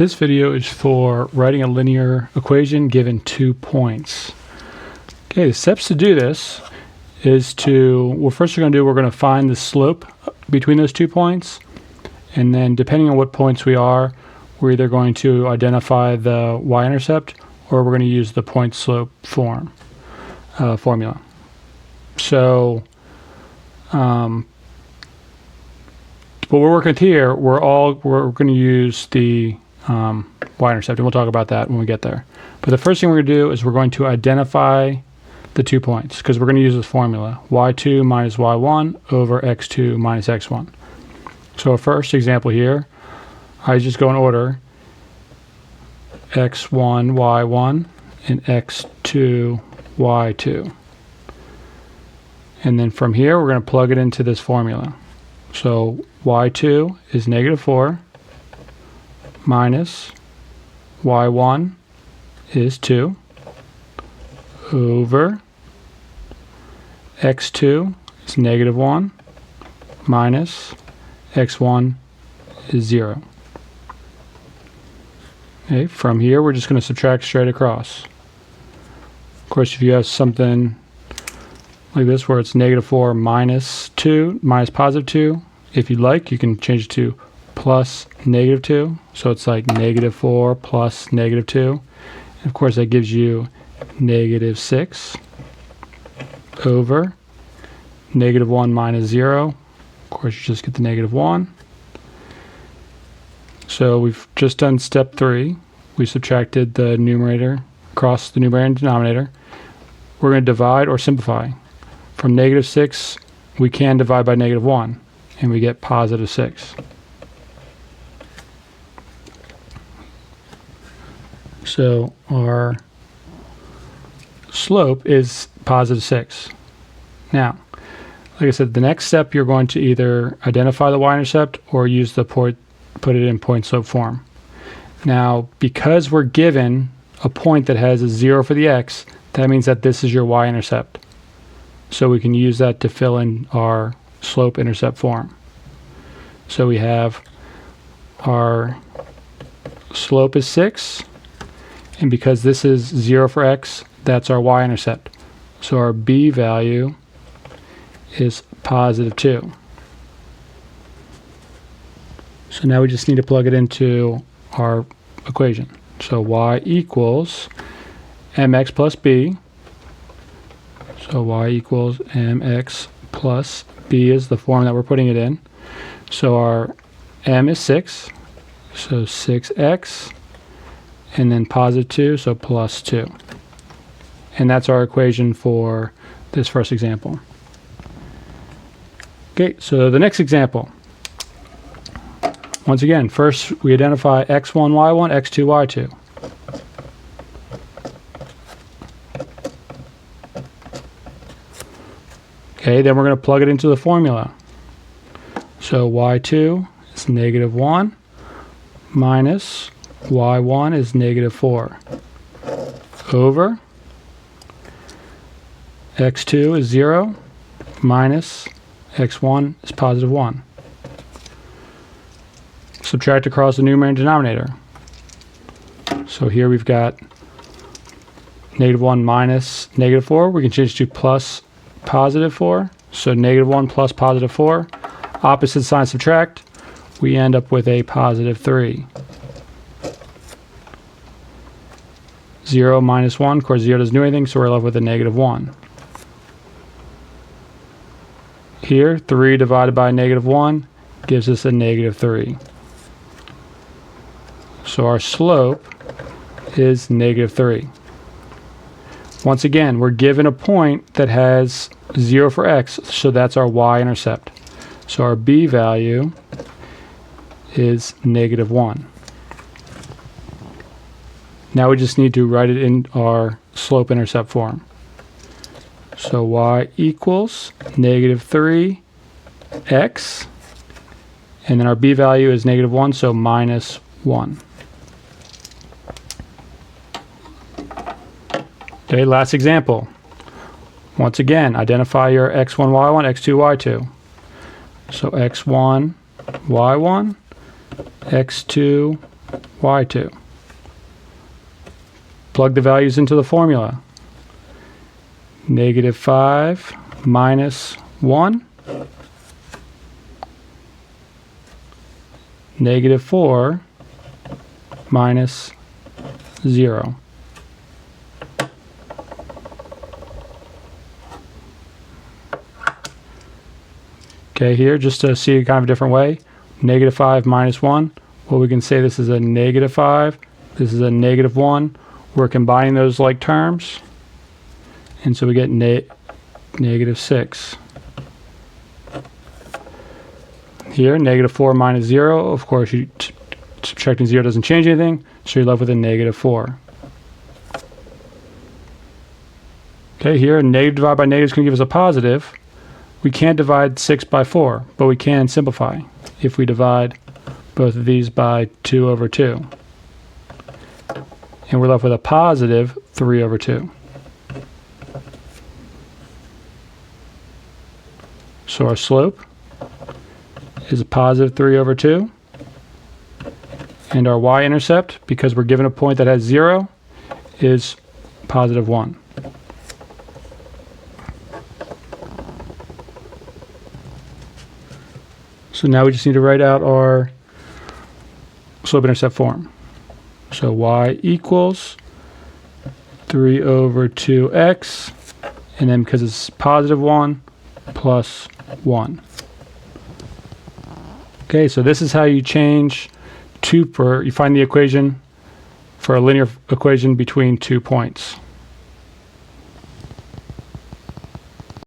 This video is for writing a linear equation given 2 points. Okay, the steps to do this is first we're going to find the slope between those 2 points, and then depending on what points we're either going to identify the y-intercept or we're going to use the point slope formula. So what we're working with here, we're going to use the y-intercept, and we'll talk about that when we get there. But the first thing we're going to do is we're going to identify the 2 points, because we're going to use this formula, y2 minus y1 over x2 minus x1. So our first example here, I just go in order, x1, y1, and x2, y2. And then from here, we're going to plug it into this formula. So y2 is -4 minus y1 is 2 over x2 is -1 minus x1 is 0. Okay, from here we're just going to subtract straight across. Of course, if you have something like this where it's -4 minus 2 minus +2, if you'd like, you can change it to plus -2, so it's like -4 plus -2, and of course that gives you -6 over -1 minus 0. Of course, you just get the -1. So we've just done step 3. We subtracted the numerator across the numerator and denominator. We're going to divide or simplify. From -6, we can divide by -1, and we get +6. So our slope is +6. Now, like I said, the next step, you're going to either identify the y-intercept or use the put it in point slope form. Now, because we're given a point that has a 0 for the x, that means that this is your y-intercept. So we can use that to fill in our slope-intercept form. So we have our slope is 6, and because this is 0 for x, that's our y-intercept. So our b value is +2. So now we just need to plug it into our equation. So y equals mx plus b. So y equals mx plus b is the form that we're putting it in. So our m is 6, so 6x, and then +2, so +2. And that's our equation for this first example. Okay, so the next example. Once again, first we identify x1, y1, x2, y2. Okay, then we're going to plug it into the formula. So y2 is -1 minus y1 is -4 over x2 is 0 minus x1 is +1. Subtract across the numerator and denominator. So here we've got -1 minus -4. We can change to plus +4. So -1 plus +4. Opposite sign subtract. We end up with a +3. 0 minus 1. Of course, 0 doesn't do anything, so we're left with a -1. Here, 3 divided by -1 gives us a -3. So our slope is -3. Once again, we're given a point that has 0 for x, so that's our y-intercept. So our b value is -1. Now we just need to write it in our slope-intercept form. So y equals -3x, and then our b value is -1, so -1. Okay, last example. Once again, identify your x1, y1, x2, y2. So x1, y1, x2, y2. Plug the values into the formula. -5 minus 1, -4 minus 0. Okay, here, just to see it kind of a different way, -5 minus 1, well, we can say this is a -5, this is a -1. We're combining those like terms, and so we get -6. Here, -4 minus 0, of course, subtracting 0 doesn't change anything, so you're left with a -4. Okay, here, negative divided by negative is going to give us a positive. We can't divide 6 by 4, but we can simplify if we divide both of these by 2 over 2. And we're left with a positive 3 over 2. So our slope is a positive 3 over 2. And our y-intercept, because we're given a point that has 0, is positive 1. So now we just need to write out our slope-intercept form. So y equals 3 over 2x, and then because it's positive 1, plus 1. Okay, so this is how you change you find the equation for a linear equation between 2 points.